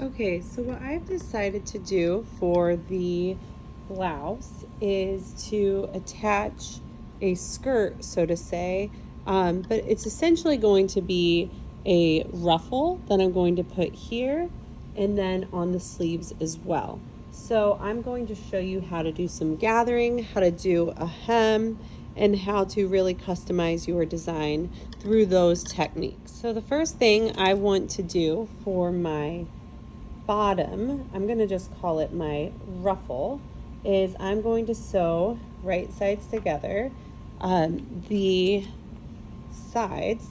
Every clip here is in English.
Okay, so what I've decided to do for the blouse is to attach a skirt, so to say, but it's essentially going to be a ruffle that I'm going to put here and then on the sleeves as well. So I'm going to show you how to do some gathering, how to do a hem, and how to really customize your design through those techniques. So the first thing I want to do for my bottom, I'm going to just call it my ruffle, is I'm going to sew right sides together the sides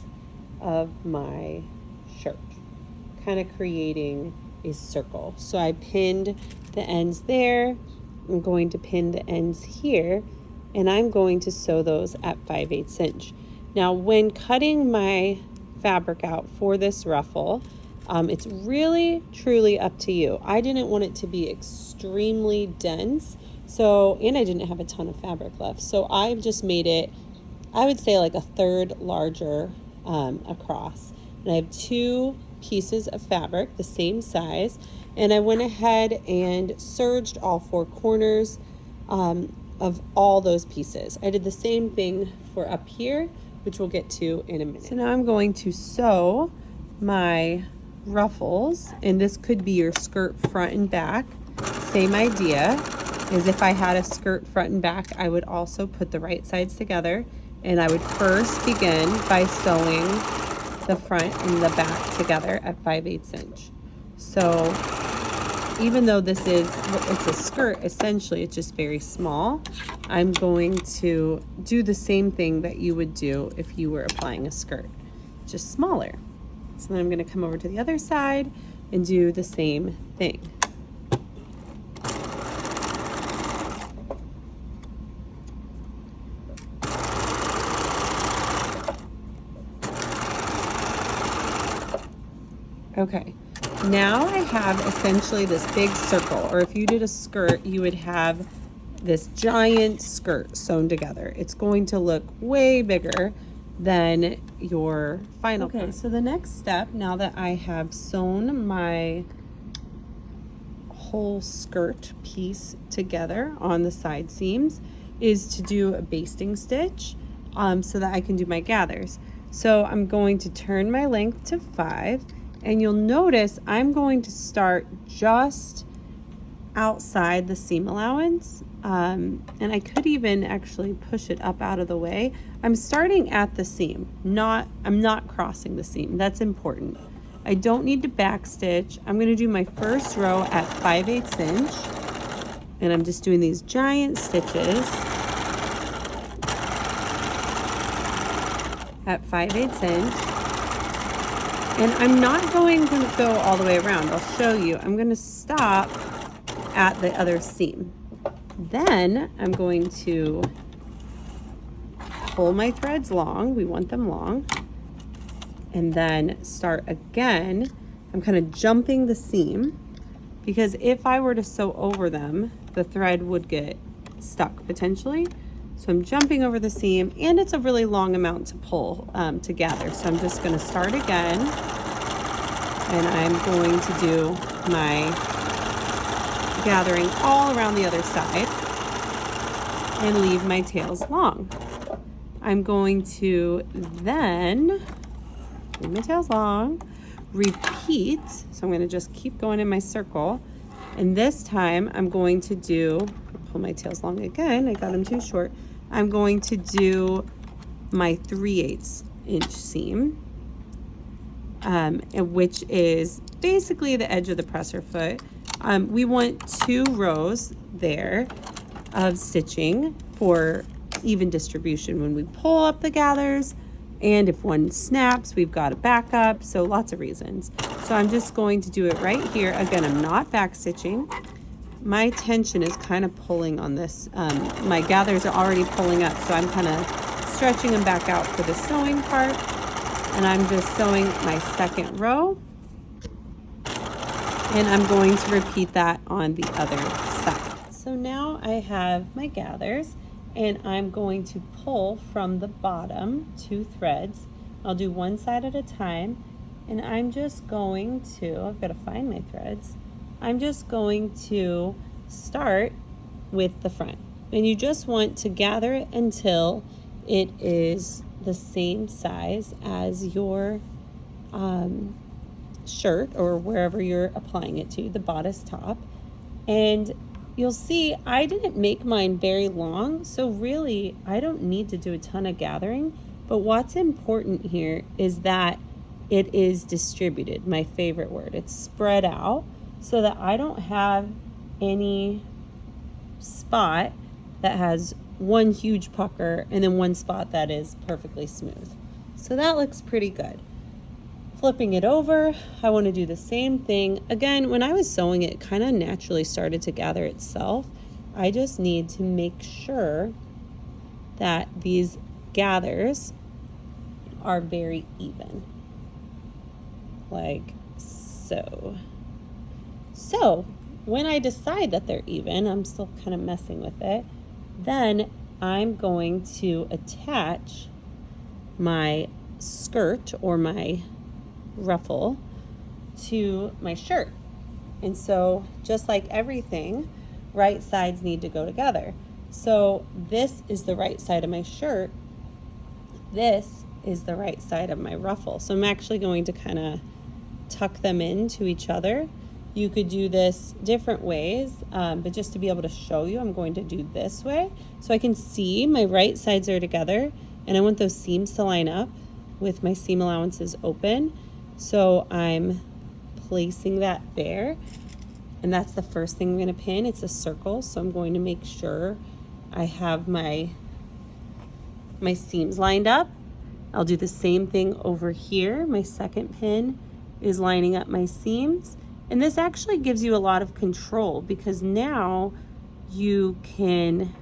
of my shirt, kind of creating a circle. So I pinned the ends there. I'm going to pin the ends here, and I'm going to sew those at 5/8 inch. Now, when cutting my fabric out for this ruffle, it's really, truly up to you. I didn't want it to be extremely dense, and I didn't have a ton of fabric left. So I've just made it, I would say, like a third larger across. And I have two pieces of fabric, the same size, and I went ahead and serged all four corners of all those pieces. I did the same thing for up here, which we'll get to in a minute. So now I'm going to sew my ruffles, and this could be your skirt front and back. Same idea, is if I had a skirt front and back, I would also put the right sides together, and I would first begin by sewing the front and the back together at 5/8 inch. So even though it's a skirt, essentially it's just very small, I'm going to do the same thing that you would do if you were applying a skirt, just smaller. So then I'm going to come over to the other side and do the same thing. Okay, now I have essentially this big circle, or if you did a skirt, you would have this giant skirt sewn together. It's going to look way bigger than your final. Okay, so the next step, now that I have sewn my whole skirt piece together on the side seams, is to do a basting stitch so that I can do my gathers. So I'm going to turn my length to 5, and you'll notice I'm going to start just outside the seam allowance, and I could even actually push it up out of the way. I'm starting at the seam, I'm not crossing the seam. That's important. I don't need to back stitch. I'm going to do my first row at 5/8 inch, and I'm just doing these giant stitches at 5/8 inch. And I'm not going to go all the way around. I'll show you. I'm going to stop at the other seam. Then I'm going to pull my threads long. We want them long. And then start again. I'm kind of jumping the seam, because if I were to sew over them, the thread would get stuck potentially. So I'm jumping over the seam, and it's a really long amount to pull together. So I'm just going to start again, and I'm going to do my gathering all around the other side and leave my tails long. I'm going to then leave my tails long, repeat. So I'm going to just keep going in my circle, and this time I'm going to pull my tails long again. I got them too short. I'm going to do my 3/8 inch seam, which is basically the edge of the presser foot. We want 2 rows there of stitching for even distribution when we pull up the gathers, and if one snaps, we've got a backup, so lots of reasons. So I'm just going to do it right here. Again, I'm not back stitching. My tension is kind of pulling on this. My gathers are already pulling up, so I'm kind of stretching them back out for the sewing part, and I'm just sewing my second row, and I'm going to repeat that on the other side. So now I have my gathers, and I'm going to pull from the bottom 2 threads. I'll do one side at a time, And I'm just going to, I've got to find my threads. I'm just going to start with the front. And you just want to gather it until it is the same size as your shirt or wherever you're applying it to, the bodice top. And you'll see I didn't make mine very long, so really I don't need to do a ton of gathering. But what's important here is that it is distributed, my favorite word. It's spread out so that I don't have any spot that has one huge pucker and then one spot that is perfectly smooth. So that looks pretty good. Flipping it over, I want to do the same thing. Again, when I was sewing it kind of naturally started to gather itself. I just need to make sure that these gathers are very even. Like so. So when I decide that they're even, I'm still kind of messing with it, then I'm going to attach my skirt or my ruffle to my shirt. And so just like everything, right sides need to go together. So this is the right side of my shirt. This is the right side of my ruffle. So I'm actually going to kind of tuck them into each other. You could do this different ways, but just to be able to show you, I'm going to do this way. So I can see my right sides are together, and I want those seams to line up with my seam allowances open. So I'm placing that there, and that's the first thing I'm going to pin. It's a circle, so I'm going to make sure I have my seams lined up. I'll do the same thing over here. My second pin is lining up my seams. And this actually gives you a lot of control because now you can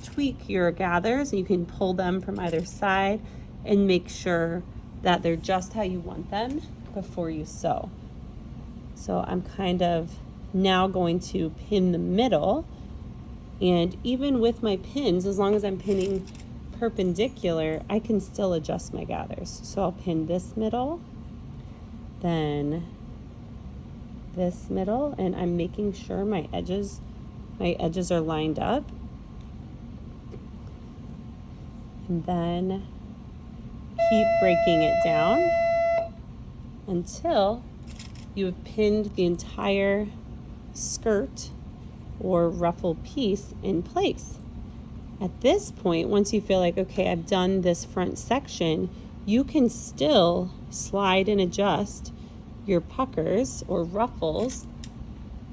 tweak your gathers and you can pull them from either side and make sure that they're just how you want them before you sew. So I'm kind of now going to pin the middle, and even with my pins, as long as I'm pinning perpendicular, I can still adjust my gathers. So I'll pin this middle, then this middle, and I'm making sure my edges are lined up. And then keep breaking it down until you have pinned the entire skirt or ruffle piece in place. At this point, once you feel like, okay, I've done this front section, you can still slide and adjust your puckers or ruffles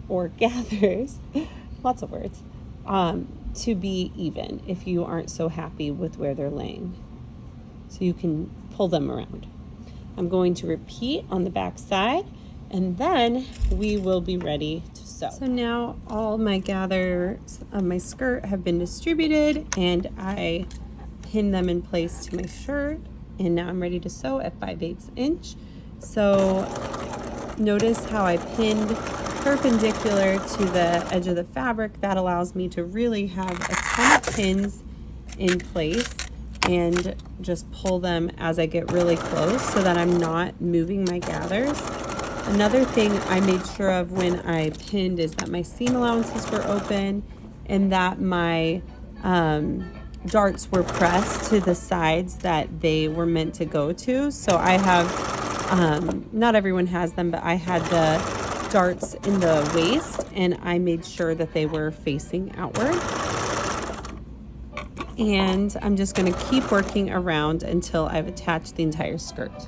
or gathers, lots of words, to be even if you aren't so happy with where they're laying. So you can pull them around. I'm going to repeat on the back side, and then we will be ready to sew. So now all my gathers of my skirt have been distributed, and I pinned them in place to my shirt, and now I'm ready to sew at 5/8 inch. So notice how I pinned perpendicular to the edge of the fabric. That allows me to really have a ton of pins in place and just pull them as I get really close so that I'm not moving my gathers. Another thing I made sure of when I pinned is that my seam allowances were open and that my darts were pressed to the sides that they were meant to go to. So I have, not everyone has them, but I had the darts in the waist, and I made sure that they were facing outward. And I'm just going to keep working around until I've attached the entire skirt.